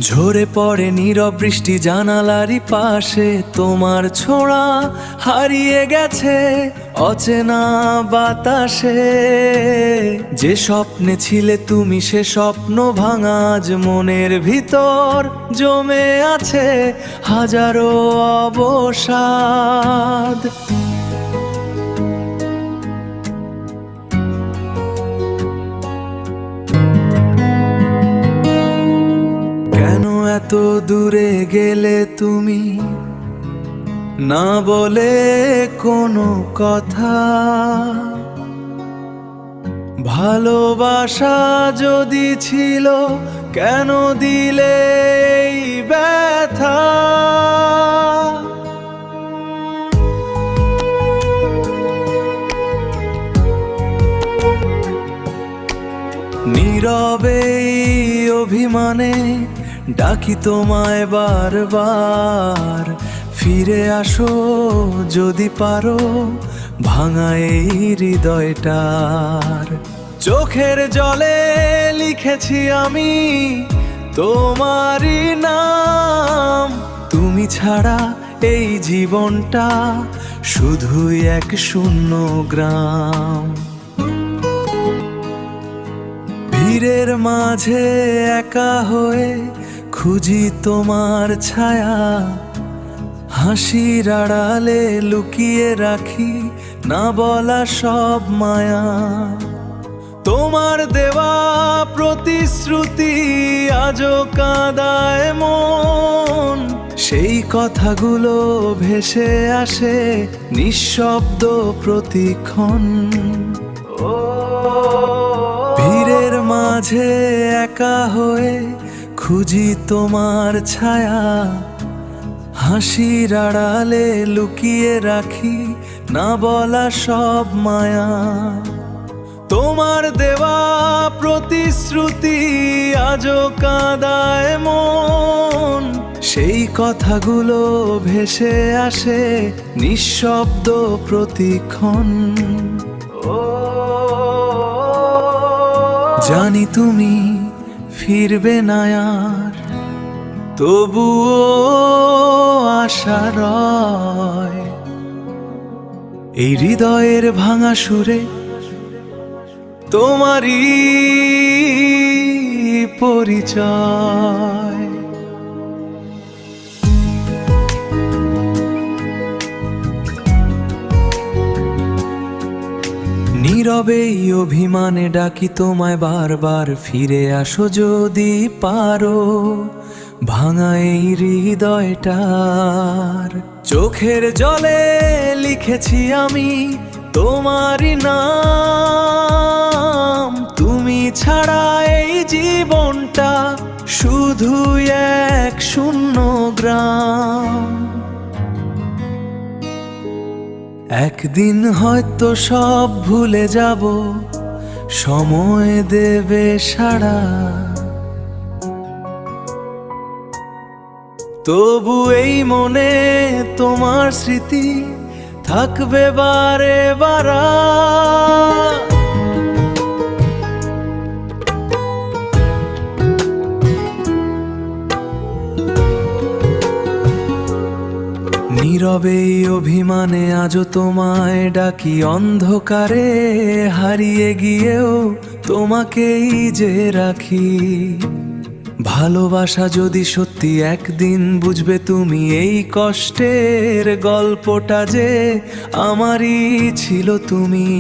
ঝরে পড়ে নীরব বৃষ্টি জানালারই পাশে, তোমার ছোঁয়া হারিয়ে গেছে অচেনা বাতাসে। যে স্বপ্নে ছিলে তুমি সে স্বপ্ন ভাঙা আজ মনের ভিতর জমে আছে হাজারো অবসাদ। কেন এত দূরে গেলে তুমি, না বলে কোনো কথা? ভালোবাসা যদি ছিল কেন দিলে এই ব্যথা? নীরবে অভিমানে ডাকি তোমায় বারবার, ফিরে আসো যদি পারো ভাঙা এই হৃদয়টার। চোখের জলে লিখেছি আমি তোমারই নাম, তুমি ছাড়া এই জীবনটা শুধুই এক শূন্য গ্রাম। ভিড়ের মাঝে একা হয়ে খুঁজি তোমার ছায়া, হাসির আড়ালে লুকিয়ে রাখি না বলা সব মায়া। তোমার দেওয়া প্রতিশ্রুতি আজও কাঁদায় মন, সেই কথাগুলো ভেসে আসে নিঃশব্দ প্রতিক্ষণ। ভিড়ের মাঝে একা হয়ে খুঁজি তোমার ছায়া, হাসির আড়ালে লুকিয়ে রাখি না বলা সব মায়া। তোমার দেওয়া প্রতিশ্রুতি আজও কাঁদায় মন, সেই কথাগুলো ভেসে আসে নিঃশব্দ প্রতিক্ষণ। জানি তুমি ফিরবে না আর, তবুও আশা রয় এই হৃদয়ের ভাঙা সুরে তোমারই পরিচয়। নীরবে অভিমানে ডাকি তোমায় বারবার, ফিরে আসো যদি পারো ভাঙা এই হৃদয়টার। চোখের জলে লিখেছি আমি তোমারই নাম, তুমি ছাড়া এই জীবনটা শুধু এক শূন্য গ্রাম। একদিন হয়তো সব ভুলে যাব, সময় দেবে সাড়া, তবু এই মনে তোমার স্মৃতি থাকবে বারে বারা। নীরবে অভিমানে আজও তোমায় ডাকি, অন্ধকারে হারিয়ে গিয়েও তোমাকেই যে রাখি। ভালোবাসা যদি সত্যি একদিন বুঝবে তুমি, এই কষ্টের গল্পটা যে আমারই ছিল তুমি।